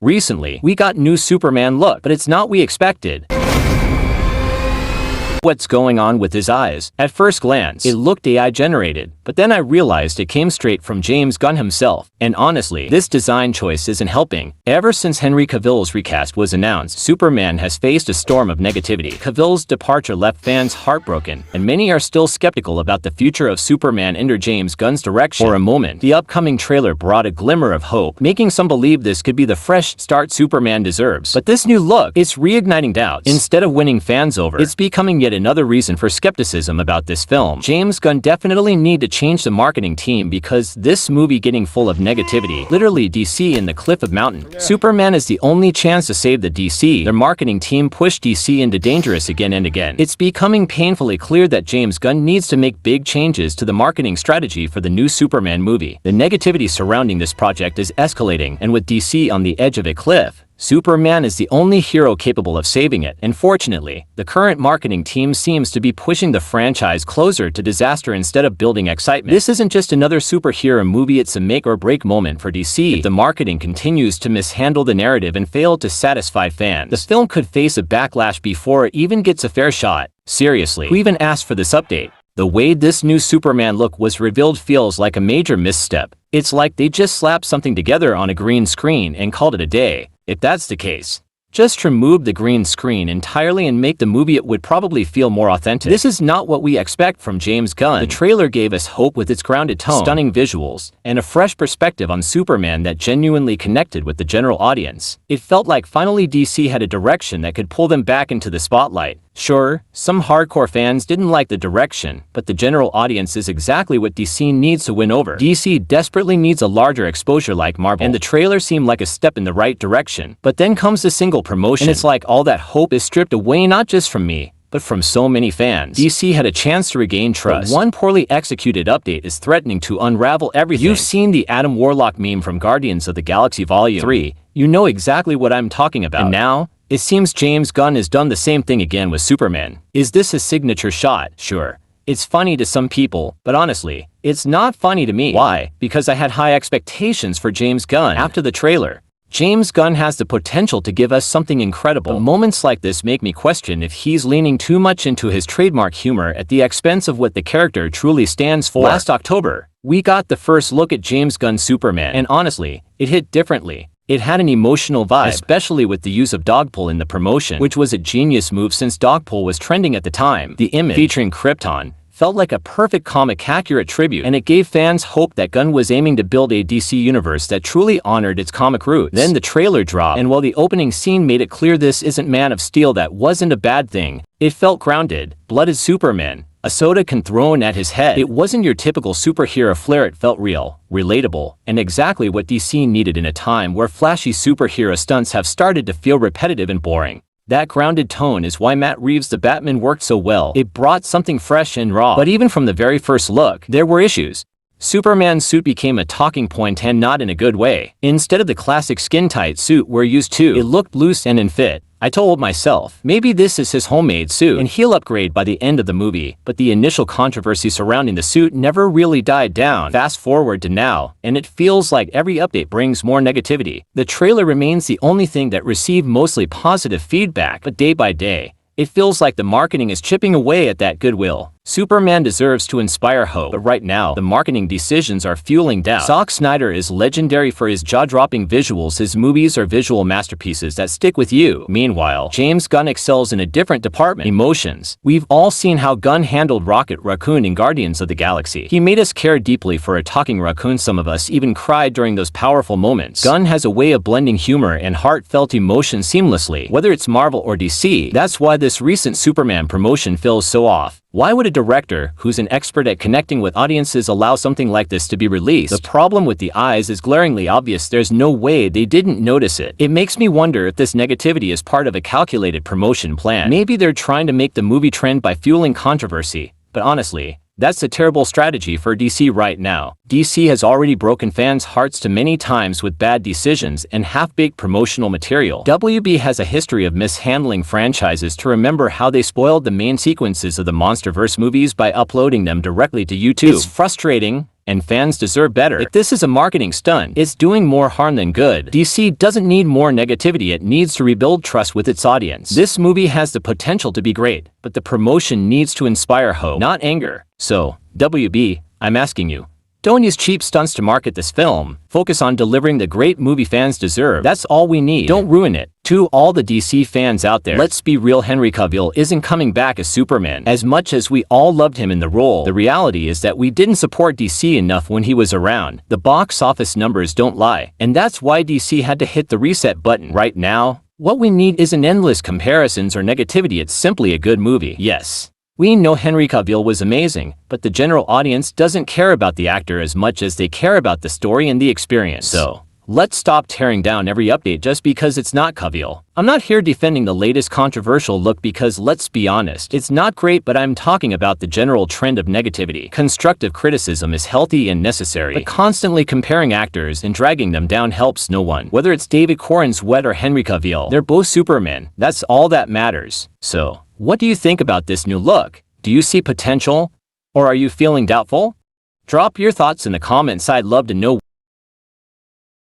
Recently, we got new Superman look, but it's not what we expected. What's going on with his eyes? At first glance, it looked AI generated, but then I realized it came straight from James Gunn himself. And honestly, this design choice isn't helping. Ever since Henry Cavill's recast was announced, Superman has faced a storm of negativity. Cavill's departure left fans heartbroken, and many are still skeptical about the future of Superman under James Gunn's direction. For a moment, the upcoming trailer brought a glimmer of hope, making some believe this could be the fresh start Superman deserves. But this new look, it's reigniting doubts. Instead of winning fans over, it's becoming yet another reason for skepticism about this film. James Gunn definitely need to change the marketing team because this movie getting full of negativity. Literally DC in the cliff of mountain. Superman is the only chance to save the DC. Their marketing team pushed DC into dangerous again and again. It's becoming painfully clear that James Gunn needs to make big changes to the marketing strategy for the new Superman movie. The negativity surrounding this project is escalating, and with DC on the edge of a cliff, Superman is the only hero capable of saving it. Unfortunately, the current marketing team seems to be pushing the franchise closer to disaster instead of building excitement. This isn't just another superhero movie, it's a make-or-break moment for DC. If the marketing continues to mishandle the narrative and fail to satisfy fans, the film could face a backlash before it even gets a fair shot. Seriously, who even asked for this update? The way this new Superman look was revealed feels like a major misstep. It's like they just slapped something together on a green screen and called it a day. If that's the case, just remove the green screen entirely and make the movie. It would probably feel more authentic. This is not what we expect from James Gunn. The trailer gave us hope with its grounded tone, stunning visuals, and a fresh perspective on Superman that genuinely connected with the general audience. It felt like finally DC had a direction that could pull them back into the spotlight. Sure, some hardcore fans didn't like the direction, but the general audience is exactly what DC needs to win over. DC desperately needs a larger exposure like Marvel, and the trailer seemed like a step in the right direction. But then comes the single promotion, and it's like all that hope is stripped away, not just from me, but from so many fans. DC had a chance to regain trust. But one poorly executed update is threatening to unravel everything. You've seen the Adam Warlock meme from Guardians of the Galaxy Volume 3. You know exactly what I'm talking about. And now, it seems James Gunn has done the same thing again with Superman. Is this a signature shot? Sure. It's funny to some people, but honestly, it's not funny to me. Why? Because I had high expectations for James Gunn after the trailer. James Gunn has the potential to give us something incredible. But moments like this make me question if he's leaning too much into his trademark humor at the expense of what the character truly stands for. Last October, we got the first look at James Gunn's Superman, and honestly, it hit differently. It had an emotional vibe, especially with the use of Dogpool in the promotion, which was a genius move since Dogpool was trending at the time. The image, featuring Krypton, felt like a perfect comic-accurate tribute, and it gave fans hope that Gunn was aiming to build a DC universe that truly honored its comic roots. Then the trailer dropped, and while the opening scene made it clear this isn't Man of Steel, that wasn't a bad thing. It felt grounded. Blooded Superman, a soda can thrown at his head. It wasn't your typical superhero flair. It felt real, relatable, and exactly what DC needed in a time where flashy superhero stunts have started to feel repetitive and boring. That grounded tone is why Matt Reeves' The Batman worked so well. It brought something fresh and raw. But even from the very first look, there were issues. Superman's suit became a talking point, and not in a good way. Instead of the classic skin-tight suit we're used to, it looked loose and unfit. I told myself, maybe this is his homemade suit, and he'll upgrade by the end of the movie. But the initial controversy surrounding the suit never really died down. Fast forward to now, and it feels like every update brings more negativity. The trailer remains the only thing that received mostly positive feedback, but day by day, it feels like the marketing is chipping away at that goodwill. Superman deserves to inspire hope, but right now, the marketing decisions are fueling doubt. Zack Snyder is legendary for his jaw-dropping visuals. His movies are visual masterpieces that stick with you. Meanwhile, James Gunn excels in a different department: emotions. We've all seen how Gunn handled Rocket Raccoon in Guardians of the Galaxy. He made us care deeply for a talking raccoon. Some of us even cried during those powerful moments. Gunn has a way of blending humor and heartfelt emotion seamlessly, whether it's Marvel or DC. That's why this recent Superman promotion feels so off. Why would a director who's an expert at connecting with audiences allow something like this to be released? The problem with the eyes is glaringly obvious. There's no way they didn't notice it. It makes me wonder if this negativity is part of a calculated promotion plan. Maybe they're trying to make the movie trend by fueling controversy. But honestly, that's a terrible strategy for DC right now. DC has already broken fans' hearts too many times with bad decisions and half-baked promotional material. WB has a history of mishandling franchises. To remember how they spoiled the main sequences of the MonsterVerse movies by uploading them directly to YouTube. It's frustrating, and fans deserve better. If this is a marketing stunt, it's doing more harm than good. DC doesn't need more negativity, it needs to rebuild trust with its audience. This movie has the potential to be great, but the promotion needs to inspire hope, not anger. So, WB, I'm asking you, don't use cheap stunts to market this film. Focus on delivering the great movie fans deserve. That's all we need. Don't ruin it. To all the DC fans out there, let's be real, Henry Cavill isn't coming back as Superman. As much as we all loved him in the role, the reality is that we didn't support DC enough when he was around. The box office numbers don't lie, and that's why DC had to hit the reset button. Right now, what we need isn't endless comparisons or negativity, it's simply a good movie. Yes, we know Henry Cavill was amazing, but the general audience doesn't care about the actor as much as they care about the story and the experience. So, let's stop tearing down every update just because it's not Cavill. I'm not here defending the latest controversial look because, let's be honest, it's not great, but I'm talking about the general trend of negativity. Constructive criticism is healthy and necessary, but constantly comparing actors and dragging them down helps no one. Whether it's David Corenswet or Henry Cavill, they're both Superman. That's all that matters. So, what do you think about this new look? Do you see potential? Or are you feeling doubtful? Drop your thoughts in the comments, I'd love to know.